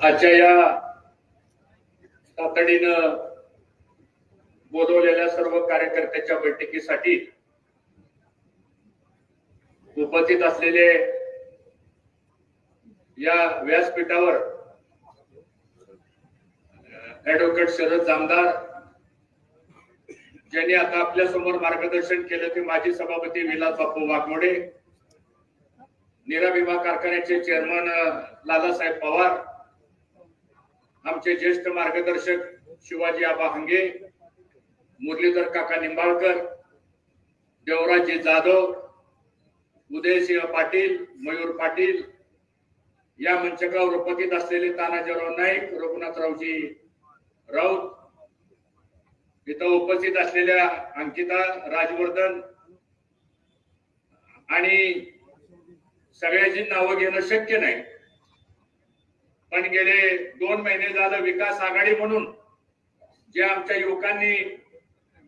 आजच्या या तातडीनं बोलवलेल्या सर्व कार्यकर्त्यांच्या बैठकीसाठी उपस्थित असलेले या व्यासपीठावर ऍडव्होकेट शरद जामदार ज्यांनी आता आपल्या समोर मार्गदर्शन केलं ते माजी सभापती विलास बापू वाघमोडे, नीरा विमा कारखान्याचे चेअरमन लालासाहेब पवार, आमचे ज्येष्ठ मार्गदर्शक शिवाजी आबा हंगे, मुरलीधर काका निंबाळकर, देवराजी जाधव, उदयसिंह पाटील, मयूर पाटील, या मंचकावर उपस्थित असलेले तानाजीराव नाईक, रघुनाथरावजी राऊत, इथं उपस्थित असलेल्या अंकिता राजवर्धन आणि सगळ्यांची नावं घेणं शक्य नाही, पण गेले 2 महिने झालं विकास आघाडी म्हणून जे आमच्या युवकांनी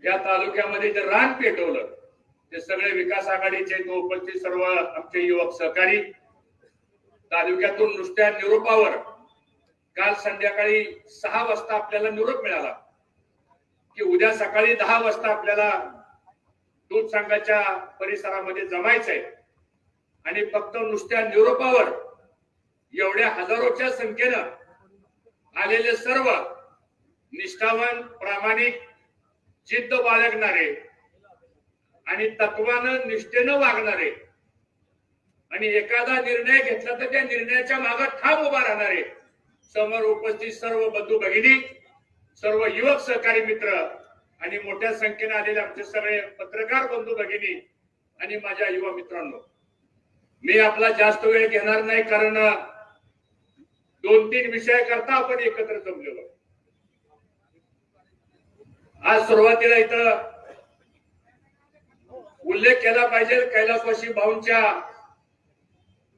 या तालुक्यामध्ये जे रान पेटवलं ते सगळे विकास आघाडीचे उपस्थित सर्व आमचे युवक सहकारी तालुक्यातून नुसत्या निरोपावर काल संध्याकाळी 6 वाजता आपल्याला निरोप मिळाला की उद्या सकाळी 10 वाजता आपल्याला दूध संघाच्या परिसरामध्ये जमायचंय आणि फक्त नुसत्या निरोपावर एवढ्या हजारोच्या संख्येनं आलेले सर्व निष्ठावान, प्रामाणिक, जिद्द बाळगणारे आणि तत्वानं निष्ठेनं वागणारे आणि एखादा निर्णय घेतला तर त्या निर्णयाच्या मागे ठाम उभा राहणारे समोर उपस्थित सर्व बंधू भगिनी, सर्व युवक सहकारी मित्र आणि मोठ्या संख्येने आलेले आमचे सगळे पत्रकार बंधू भगिनी आणि माझ्या युवा मित्रांनो, मी आपला जास्त वेळ घेणार नाही कारण 2-3 विषय करता आपण एकत्र जमलेलो. आज सुरुवातीला इथं उल्लेख केला पाहिजे, कैलासवासी भाऊंच्या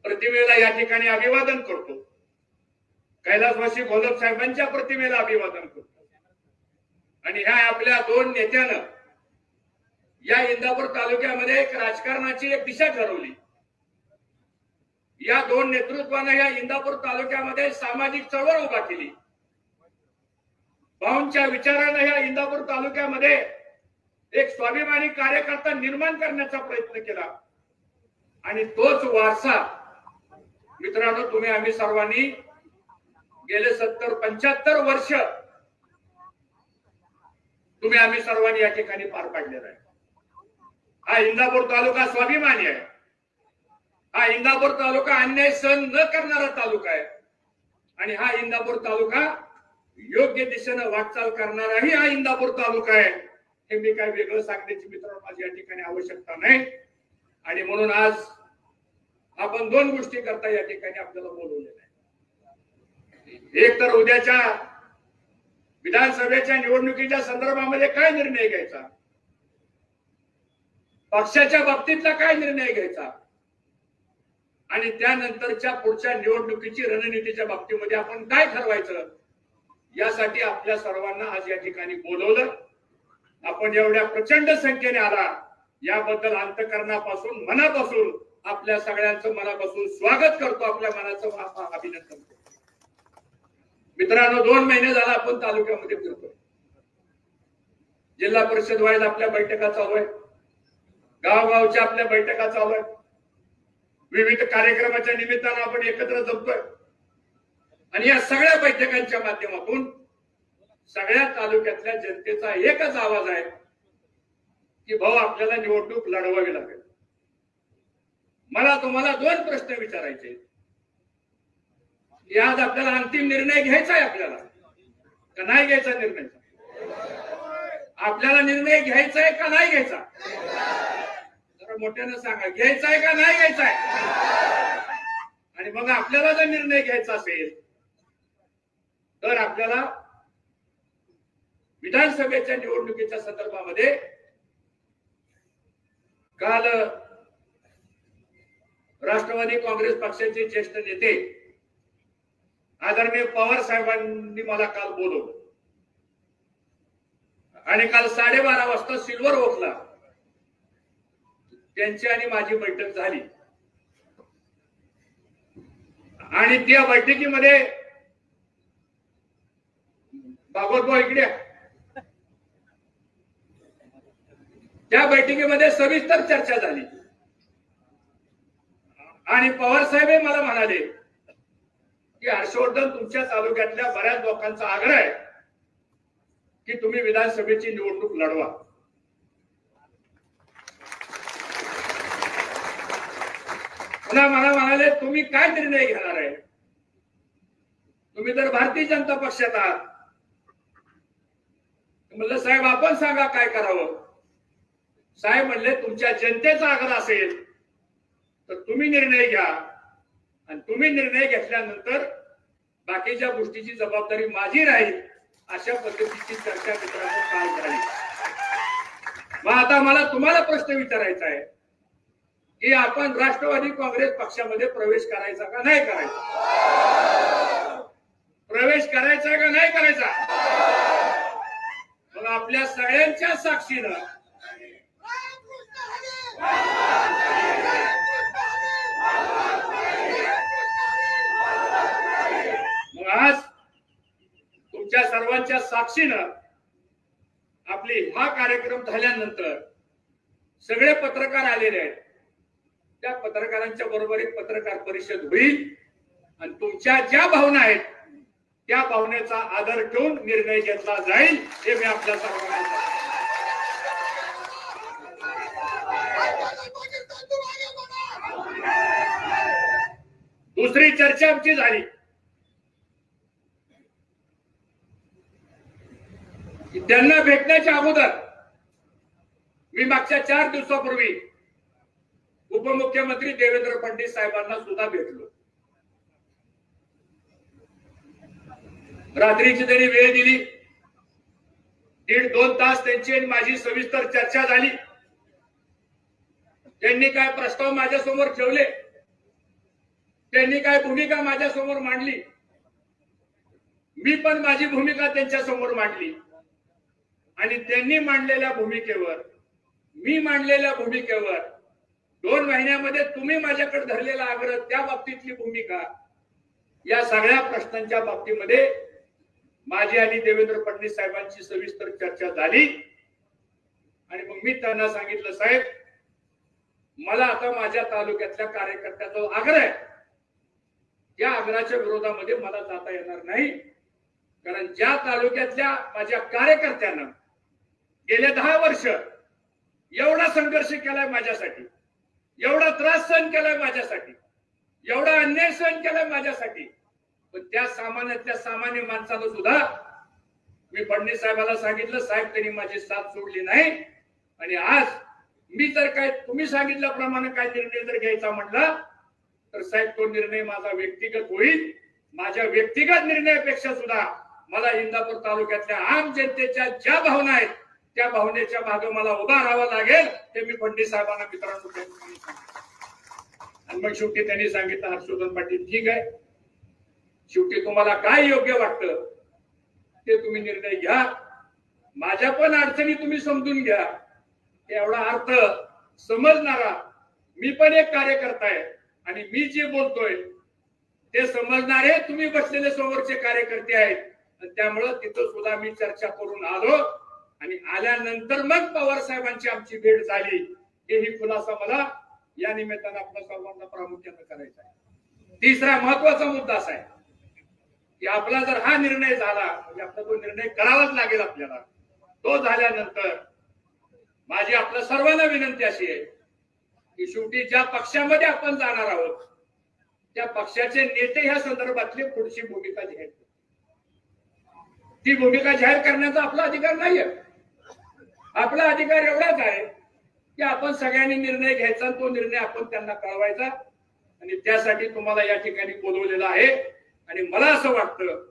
प्रतिमेला या ठिकाणी अभिवादन करतो, कैलासवासी घोलप साहेबांच्या प्रतिमेला अभिवादन करतो आणि ह्या आपल्या 2 नेत्यानं या इंदापूर तालुक्यामध्ये एक राजकारणाची एक दिशा ठरवली. या 2 नेतृत्वानं या इंदापूर तालुक्यामध्ये सामाजिक चळवळ उभा केली. भाऊंच्या विचारानं या इंदापूर तालुक्यामध्ये एक स्वाभिमानी कार्यकर्ता निर्माण करण्याचा प्रयत्न केला आणि तोच वारसा मित्रांनो तुम्ही आम्ही सर्वांनी गेले 70-75 वर्ष तुम्ही आम्ही सर्वांनी या ठिकाणी पार पाडलेला आहे. हा इंदापूर तालुका स्वाभिमानी आहे. हा इंदापूर तालुका अन्याय सहन न करणारा तालुका आहे आणि हा इंदापूर तालुका योग्य दिशेनं वाटचाल करणाराही हा इंदापूर तालुका आहे. हे मी काय वेगळं सांगण्याची मित्रांनो माझी या ठिकाणी आवश्यकता नाही आणि म्हणून आज आपण 2 गोष्टी करता या ठिकाणी आपल्याला बोलवलेलं आहे. एक तर उद्याच्या विधानसभेच्या निवडणुकीच्या संदर्भामध्ये काय निर्णय घ्यायचा, पक्षाच्या बाबतीतला काय निर्णय घ्यायचा आणि त्यानंतरच्या पुढच्या निवडणुकीची रणनीतीच्या बाबतीमध्ये आपण काय ठरवायचं यासाठी आपल्या सर्वांना आज या ठिकाणी बोलवलं. आपण एवढ्या प्रचंड संख्येने आला याबद्दल अंतःकरणापासून मनापासून आपल्या सगळ्यांचं मनापासून स्वागत करतो, आपल्या मनाचं अभिनंदन करतो. मित्रांनो 2 महिने झाला आपण तालुक्यामध्ये फिरतोय. जिल्हा परिषद व्हायला आपल्या बैठका चालू आहेत, गावगावच्या आपल्या बैठका चालू आहेत, विविध कार्यक्रमाच्या निमित्तानं आपण एकत्र जमतोय आणि या सगळ्या बैठकांच्या माध्यमातून सगळ्या तालुक्यातल्या जनतेचा एकच आवाज आहे की भाऊ आपल्याला निवडणूक लढवावी लागेल. मला तुम्हाला 2 प्रश्न विचारायचे. आज आपल्याला अंतिम निर्णय घ्यायचा आहे आपल्याला का नाही घ्यायचा निर्णय? आपल्याला निर्णय घ्यायचा आहे का नाही घ्यायचा? जरा मोठ्यानं सांगा, घ्यायचा आहे का नाही घ्यायचा आहे? आणि मग आपल्याला जर निर्णय घ्यायचा असेल तर आपल्याला विधानसभेच्या निवडणुकीच्या संदर्भामध्ये काल राष्ट्रवादी काँग्रेस पक्षाचे ज्येष्ठ नेते आदरणीय पवार साहेबांनी मला काल बोलवलं आणि काल 12:30 वाजता सिल्वर ओकला त्यांची आणि माझी बैठक झाली आणि त्या बैठकीमध्ये भागवत इकडे त्या बैठकीमध्ये सविस्तर चर्चा झाली आणि पवार साहेब मला म्हणाले की हर्षवर्धन, तुमच्या तालुक्यातल्या बऱ्याच लोकांचा आग्रह आहे की तुम्ही विधानसभेची निवडणूक लढवा. पुन्हा मला म्हणाले, तुम्ही काय निर्णय घेणार आहे? तुम्ही तर भारतीय जनता पक्षात आहात. म्हणलं साहेब आपण सांगा काय करावं. साहेब म्हणले, तुमच्या जनतेचा आग्रह असेल तर तुम्ही निर्णय घ्या आणि तुम्ही निर्णय घेतल्यानंतर बाकीच्या गोष्टीची जबाबदारी माझी राहील. अशा पद्धतीची चर्चा मित्रांनो काल झाली. मग आता मला तुम्हाला प्रश्न विचारायचा आहे की आपण राष्ट्रवादी काँग्रेस पक्षामध्ये प्रवेश करायचा का नाही करायचा? प्रवेश करायचा का नाही करायचा? मग आपल्या सगळ्यांच्या साक्षीनं मग आज तुमच्या सर्वांच्या साक्षीनं आपली हा कार्यक्रम झाल्यानंतर सगळे पत्रकार आलेले आहेत. त्या पत्रकारांच्या बरोबर एक पत्रकार परिषद होईल आणि तुमच्या ज्या भावना आहेत त्या भावनेचा आदर ठेवून निर्णय घेतला जाईल हे मी आपल्या सर्वांना सांगतो. दुसरी चर्चा आमची झाली की त्यांना भेटण्याच्या अगोदर मी मागच्या 4 दिवसापूर्वी उपमुख्यमंत्री देवेंद्र फडणवीस साहेबांना सुद्धा भेटलो. रात्रीची त्यांनी वेळ दिली. 1.5-2 तास त्यांची आणि माझी सविस्तर चर्चा झाली. त्यांनी काय प्रस्ताव माझ्या समोर ठेवले, त्यांनी काय भूमिका माझ्या समोर मांडली, मी पण माझी भूमिका त्यांच्या समोर मांडली आणि त्यांनी मांडलेल्या भूमिकेवर, मी मांडलेल्या भूमिकेवर 2 महिन्यामध्ये तुम्ही माझ्याकडे धरलेला आग्रह, त्या बाबतीतली भूमिका, या सगळ्या प्रश्नांच्या बाबतीमध्ये माझी आणि देवेंद्र फडणवीस साहेबांची सविस्तर चर्चा झाली. आणि मग मी त्यांना सांगितलं, साहेब मला आता माझ्या तालुक्यातल्या कार्यकर्त्याचा आग्रह आहे, त्या आग्रहाच्या विरोधामध्ये मला जाता येणार नाही. कारण ज्या तालुक्यातल्या माझ्या कार्यकर्त्यानं गेले 10 वर्ष एवढा संघर्ष केलाय माझ्यासाठी, एवढा त्रास सहन केलाय माझ्यासाठी, एवढा अन्याय सहन केलाय माझ्यासाठी, पण त्या सामान्यातल्या सामान्य माणसाला सुद्धा मी फडणवीस साहेबांना सांगितलं, साहेब त्यांनी माझी साथ सोडली नाही. आणि आज मी जर काय तुम्ही सांगितल्याप्रमाणे काय निर्णय जर घ्यायचा म्हटला तर साहेब तो निर्णय माझा व्यक्तिगत होईल. माझ्या व्यक्तिगत निर्णयापेक्षा सुद्धा मला इंदापूर तालुक्यातल्या आम जनतेच्या ज्या भावना आहेत त्या भावनेच्या मागे मला उभा राहावं लागेल, हे मी फडणवीस साहेबांना मित्रांनो सांगितलं. आणि मग शेवटी त्यांनी सांगितलं, हर्षवर्धन पाटील ठीक आहे, शेवटी तुम्हाला काय योग्य वाटतं ते तुम्ही निर्णय घ्या, माझ्या पण अडचणी तुम्ही समजून घ्या. एवढा अर्थ समजणारा मी पण एक कार्यकर्ता आहे आणि मी जे बोलतोय ते समजणारे तुम्ही बसलेले समोरचे कार्यकर्ते आहेत. त्यामुळं तिथं सुद्धा मी चर्चा करून आलो आणि आल्यानंतर मग पवार साहेबांची आमची भेट झाली. हेही खुलासा मला या निमित्तानं आपल्या सर्वांना प्रामुख्याने करायचा आहे. तिसरा महत्वाचा मुद्दा असा आहे की आपला जर हा निर्णय झाला म्हणजे आपला तो निर्णय करावाच लागेल आपल्याला. तो झाल्यानंतर माझी आपल्या सर्वांना विनंती अशी आहे की शेवटी ज्या पक्षामध्ये आपण जाणार आहोत त्या पक्षाचे नेते ह्या संदर्भातली पुढची भूमिका जाहीर करतील. ती भूमिका जाहीर करण्याचा आपला अधिकार नाहीये. आपला अधिकार एवढाच आहे की आपण सगळ्यांनी निर्णय घ्यायचा, तो निर्णय आपण त्यांना कळवायचा. आणि त्यासाठी तुम्हाला या ठिकाणी बोलवलेलं आहे. आणि मला असं वाटतं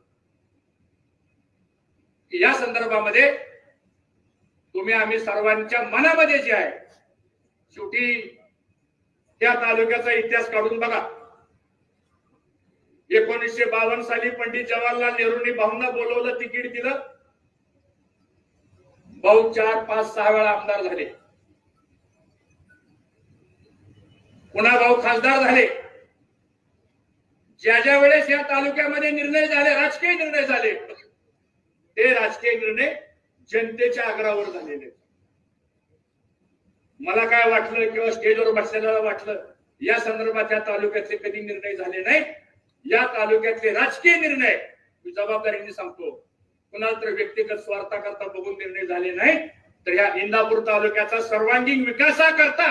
की या संदर्भामध्ये तुम्ही आम्ही सर्वांच्या मनामध्ये जे आहे, शेवटी त्या तालुक्याचा इतिहास काढून बघा. 1952 साली पंडित जवाहरलाल नेहरूंनी भाऊंना बोलवलं, तिकीट दिलं. भाऊ 4, 5, 6 वेळा आमदार झाले. पुन्हा भाऊ खासदार झाले. ज्या ज्या वेळेस या तालुक्यामध्ये निर्णय झाले, राजकीय निर्णय झाले, ते राजकीय निर्णय जनतेच्या आग्रहावर झालेले. मला काय वाटलं किंवा स्टेजवर बसलेल्याला वाटलं या संदर्भात या तालुक्यातले कधी निर्णय झाले नाही. या तालुक्यातले राजकीय निर्णय मी जबाबदारीने सांगतो, कुणाला तर व्यक्तिगत स्वार्थाकरता बघून निर्णय झाले नाही, तर या इंदापूर तालुक्याचा सर्वांगीण विकासाकरता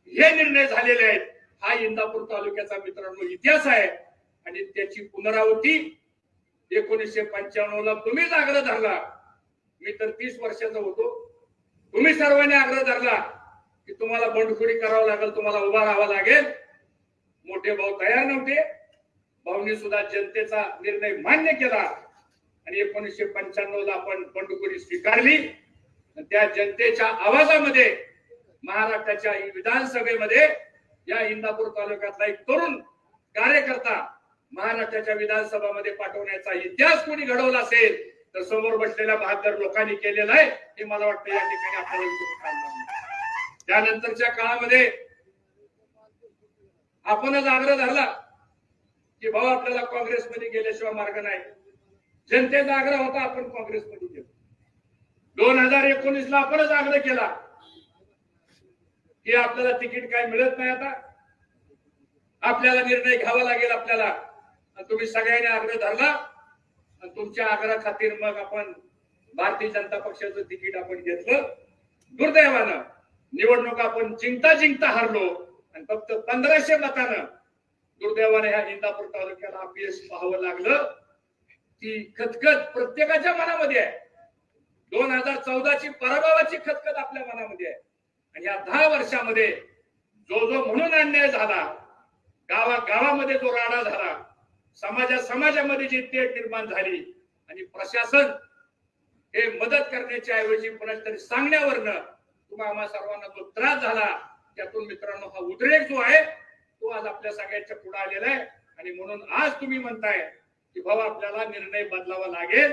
हे निर्णय झालेले आहेत. हा इंदापूर तालुक्याचा मित्रांनो इतिहास आहे आणि त्याची पुनरावृत्ती 1995 ला तुम्हीच आग्रह धरला. मी तर 30 वर्षाचा होतो. तुम्ही सर्वांनी आग्रह धरला की तुम्हाला बंडखोरी करावं लागेल, तुम्हाला उभा राहावं लागेल. मोठे भाऊ तयार नव्हते. भाऊनी सुद्धा जनतेचा निर्णय मान्य केला आणि 1995 ला आपण बंडखोरी स्वीकारली. त्या जनतेच्या आवाजामध्ये महाराष्ट्राच्या विधानसभेमध्ये या इंदापूर तालुक्यातला एक तरुण कार्यकर्ता महाराष्ट्राच्या विधानसभामध्ये पाठवण्याचा इतिहास कोणी घडवला असेल तर समोर बसलेल्या 72 लोकांनी केलेला आहे. हे मला वाटतं या ठिकाणी आपल्याला. त्यानंतरच्या काळामध्ये आपणच आग्रह धरला की भाऊ आपल्याला काँग्रेसमध्ये गेल्याशिवाय मार्ग नाही. जनतेचा आग्रह होता आपण काँग्रेसमध्ये गेलो. 2019 ला आपणच आग्रह केला की आपल्याला तिकीट काय मिळत नाही, आता आपल्याला निर्णय घ्यावा लागेल आपल्याला. तुम्ही सगळ्यांनी आग्रह धरला आणि तुमच्या आग्रहा खातीर मग आपण भारतीय जनता पक्षाचं तिकीट आपण घेतलं. दुर्दैवानं निवडणूक आपण जिंकता हारलो आणि फक्त 1500 मतानं दुर्दैवाने ह्या इंदापूर तालुक्याला अपयश पाहावं लागलं. ती खतखत प्रत्येकाच्या मनामध्ये आहे. 2014 ची पराभवाची खतखत आपल्या मनामध्ये आहे. आणि या 10 वर्षामध्ये जो म्हणून अन्याय झाला, गावागावामध्ये जो राडा झाला, समाजामध्ये जी तेढ निर्माण झाली आणि प्रशासन हे मदत करण्याच्या ऐवजी पुन्हा तरी सांगण्यावरनं तुम्हाला सर्वांना जो त्रास झाला, त्यातून मित्रांनो हा उद्रेक जो आहे तो आज आपल्या सगळ्यांच्या पुढे आलेला आहे. आणि म्हणून आज तुम्ही म्हणताय की भाऊ आपल्याला निर्णय बदलावा लागेल.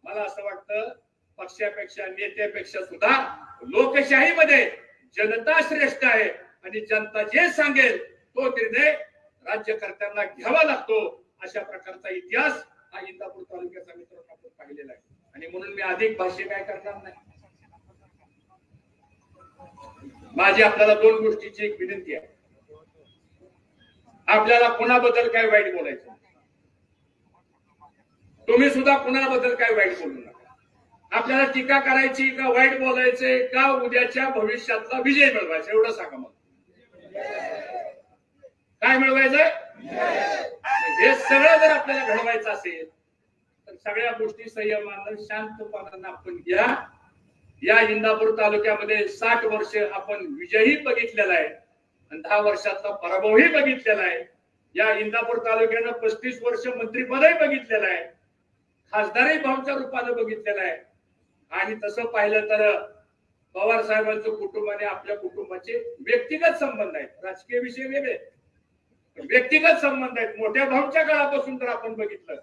मला असं वाटतं पक्षापेक्षा नेत्यापेक्षा सुद्धा लोकशाहीमध्ये जनता श्रेष्ठ आहे आणि जनता जे सांगेल तो निर्णय राज्यकर्त्यांना घ्यावा लागतो. अशा प्रकारचा इतिहास हा इंदापूर तालुक्याचा मित्रांनो आपण पाहिलेला आहे. आणि म्हणून मी अधिक भाष्य काय करणार नाही. माझी आपल्याला 2 गोष्टीची एक विनंती आहे. आपल्याला कुणाबद्दल काय वाईट बोलायचं, तुम्ही सुद्धा कुणाबद्दल काय वाईट बोलू नका. आपल्याला टीका करायची का वाईट बोलायचे का उद्याच्या भविष्यातला विजय मिळवायचा एवढं सांगा. मग काय मिळवायचंय? हे सगळं जर आपल्याला घडवायचं असेल तर सगळ्या गोष्टी संयमानं शांतपणानं आपण घ्या. या इंदापूर तालुक्यामध्ये 60 वर्ष आपण विजयही बघितलेला आहे आणि 10 वर्षाचा पराभवही बघितलेला आहे. या इंदापूर तालुक्यानं 35 वर्ष मंत्रिपदही बघितलेलं आहे, खासदारही भाऊच्या रूपानं बघितलेलं आहे. आणि तसं पाहिलं तर पवार साहेबांचं कुटुंब आणि आपल्या कुटुंबाचे व्यक्तिगत संबंध आहेत. राजकीय विषय वेगळे, व्यक्तिगत संबंध आहेत. मोठ्या भाऊच्या काळापासून जर आपण बघितलं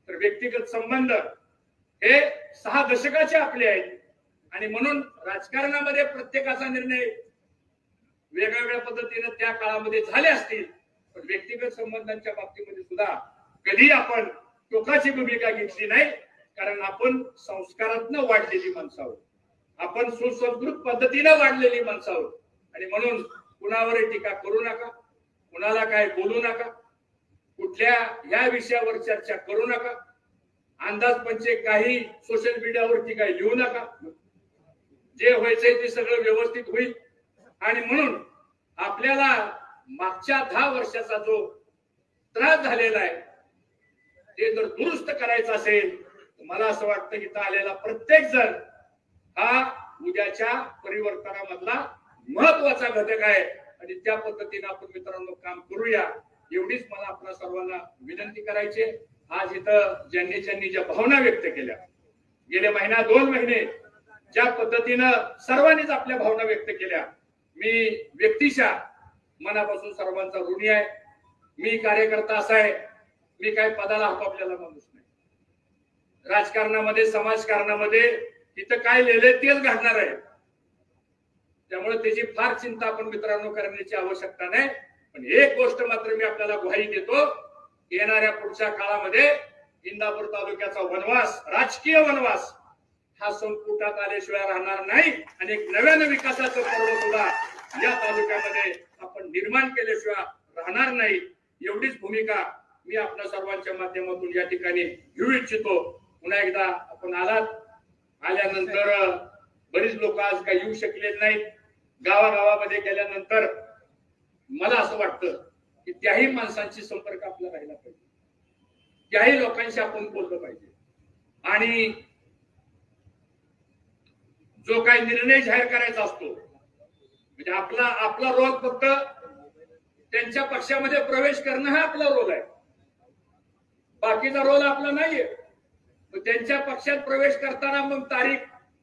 तर व्यक्तिगत संबंध हे 6 दशकाचे आपले आहेत. आणि म्हणून राजकारणामध्ये प्रत्येकाचा निर्णय वेगवेगळ्या पद्धतीने त्या काळामध्ये झाले असतील, पण व्यक्तिगत संबंधांच्या बाबतीमध्ये सुद्धा कधी आपण टोकाची भूमिका घेतली नाही. कारण आपण संस्कारातनं वाढलेली माणसं आहोत, आपण सुसंस्कृत पद्धतीने वाढलेली माणसं आहोत. आणि म्हणून कुणावरही टीका करू नका, कुणाला काय बोलू नका, कुठल्या या विषयावर चर्चा करू नका, अंदाजपंचे काही सोशल मीडियावरती काही लिहू नका. जे व्हायचंय ते सगळं व्यवस्थित होईल. आणि म्हणून आपल्याला मागच्या 10 वर्षाचा जो त्रास झालेला आहे ते जर दुरुस्त करायचं असेल तर मला असं वाटतं की इथं आलेला प्रत्येक जण हा उद्याच्या परिवर्तनामधला महत्वाचा घटक आहे. आणि त्या पद्धतीने आपण मित्रांनो काम करूया, एवढीच मला आपल्या सर्वांना विनंती करायची. आज इथं ज्यांनी ज्या भावना व्यक्त केल्या, गेले महिना 2 महिने ज्या पद्धतीनं सर्वांनीच आपल्या भावना व्यक्त केल्या, मी व्यक्तिशः मनापासून सर्वांचा ऋणी आहे. मी कार्यकर्ता असा आहे, मी काय पदाला हपापलेला माणूस नाही. राजकारणामध्ये समाजकारणामध्ये इथं काय लिहिलंय तेच घडणार आहे. त्यामुळे त्याची फार चिंता आपण मित्रांनो करण्याची आवश्यकता नाही. पण एक गोष्ट मात्र मी आपल्याला ग्वाही देतो, येणाऱ्या पुढच्या काळामध्ये इंदापूर तालुक्याचा वनवास, राजकीय वनवास हा संपुटात आल्याशिवाय राहणार नाही आणि एक नव्यानं विकासाचं पर्व सुद्धा या तालुक्यामध्ये आपण निर्माण केल्याशिवाय राहणार नाही. एवढीच भूमिका मी आपल्या सर्वांच्या माध्यमातून या ठिकाणी घेऊ इच्छितो. पुन्हा एकदा आपण आल्यानंतर बरीच लोक आज काही येऊ शकले नाहीत. गावागावामध्ये गेल्यानंतर मला असं वाटतं की त्याही माणसांशी संपर्क आपला राहिला पाहिजे, त्याही लोकांशी आपण बोललं पाहिजे आणि जो काही निर्णय जाहीर करायचा असतो म्हणजे आपला रोल फक्त त्यांच्या पक्षामध्ये प्रवेश करणं हा आपला रोल आहे, बाकीचा रोल आपला नाहीये. त्यांच्या पक्षात प्रवेश करताना मग तारीख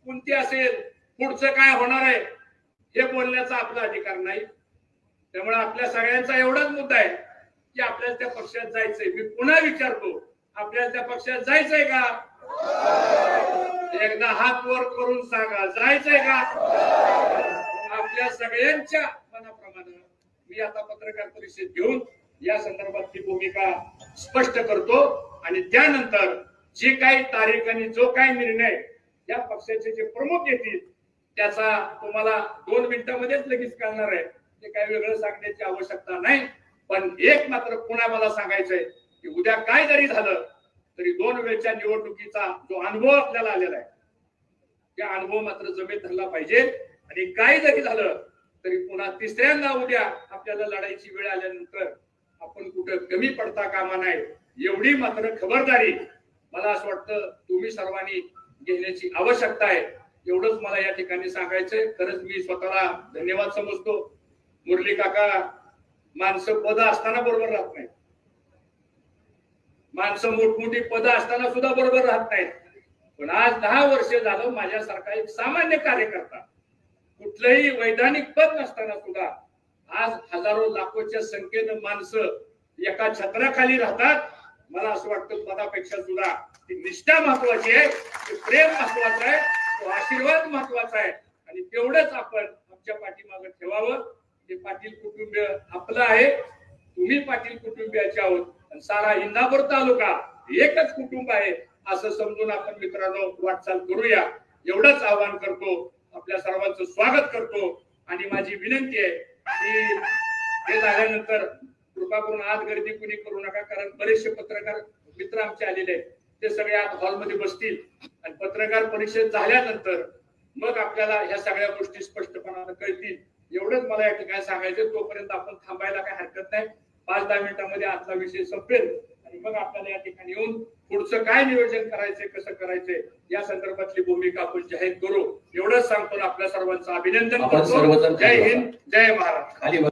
कोणती असेल, पुढचं काय होणार आहे हे बोलण्याचा आपला अधिकार नाही. त्यामुळे आपल्या सगळ्यांचा एवढाच मुद्दा आहे की आपल्याला त्या पक्षात जायचंय. मी पुन्हा विचारतो, आपल्याला त्या पक्षात जायचंय का? एकदा हात वर करून सांगा, जायचंय का? आपल्या सगळ्यांच्या मनाप्रमाणे मी आता पत्रकार परिषद घेऊन या संदर्भातली भूमिका स्पष्ट करतो आणि त्यानंतर जी काही तारीख आणि जो काही निर्णय या पक्षाचे जे प्रमुख घेतील त्याचा तुम्हाला 2 मिनिटांमध्येच लगेच कळणार आहे. ते काही वेगळं सांगण्याची आवश्यकता नाही. पण एक मात्र पुन्हा मला सांगायचंय की उद्या काय जरी झालं तरी 2 वेळच्या निवडणुकीचा जो अनुभव आपल्याला आलेला आहे त्या अनुभव मात्र जमेत धरला पाहिजे. आणि काय जरी झालं तरी पुन्हा तिसऱ्यांदा उद्या आपल्याला लढाईची वेळ आल्यानंतर आपण कुठं कमी पडता कामा नाही, एवढी मात्र खबरदारी मला असं वाटतं तुम्ही सर्वांनी घेण्याची आवश्यकता आहे. एवढंच मला या ठिकाणी सांगायचंय. खरंच मी स्वतःला धन्यवाद समजतो. मुरली काका, माणसं पद असताना बरोबर राहत नाहीत, माणसं मोठमोठी पद असताना सुद्धा बरोबर राहत नाहीत. पण आज 10 वर्ष झालं माझ्यासारखा एक सामान्य कार्यकर्ता कुठलंही वैधानिक पद नसताना सुद्धा आज हजारो लाखोच्या संख्येनं माणसं एका छत्राखाली राहतात. मला असं वाटतं पदापेक्षा सुद्धा ती निष्ठा महत्वाची आहे, प्रेम महत्वाचं आहे, तो आशीर्वाद महत्वाचा आहे आणि तेवढंच आपण आमच्या पाठीमागे ठेवावं. ते पाटील कुटुंबीय आपलं आहे, तुम्ही पाटील कुटुंबियाचे आहोत आणि सारा इंदापूर तालुका एकच कुटुंब आहे असं समजून आपण मित्रांनो वाटचाल करूया. एवढंच आवाहन करतो. आपल्या सर्वांचं स्वागत करतो आणि माझी विनंती आहे की हे झाल्यानंतर कृपा करून आज गर्दी कुणी करू नका, कारण बरेचसे पत्रकार मित्र आमचे आलेले आहेत. ते सगळे आज हॉलमध्ये बसतील आणि पत्रकार परिषद झाल्यानंतर मग आपल्याला ह्या सगळ्या गोष्टी स्पष्टपणाने कळतील. एवढंच मला या ठिकाणी सांगायचं. तोपर्यंत आपण थांबायला काही हरकत नाही. 5-10 मिनिटांमध्ये आजचा विषय संपेल आणि मग आपल्याला या ठिकाणी येऊन पुढचं काय नियोजन करायचंय, कसं करायचंय या संदर्भातली भूमिका आपण जाहीर करू. एवढंच सांगतो. आपल्या सर्वांचं अभिनंदन करतो. जय हिंद, जय महाराष्ट्र.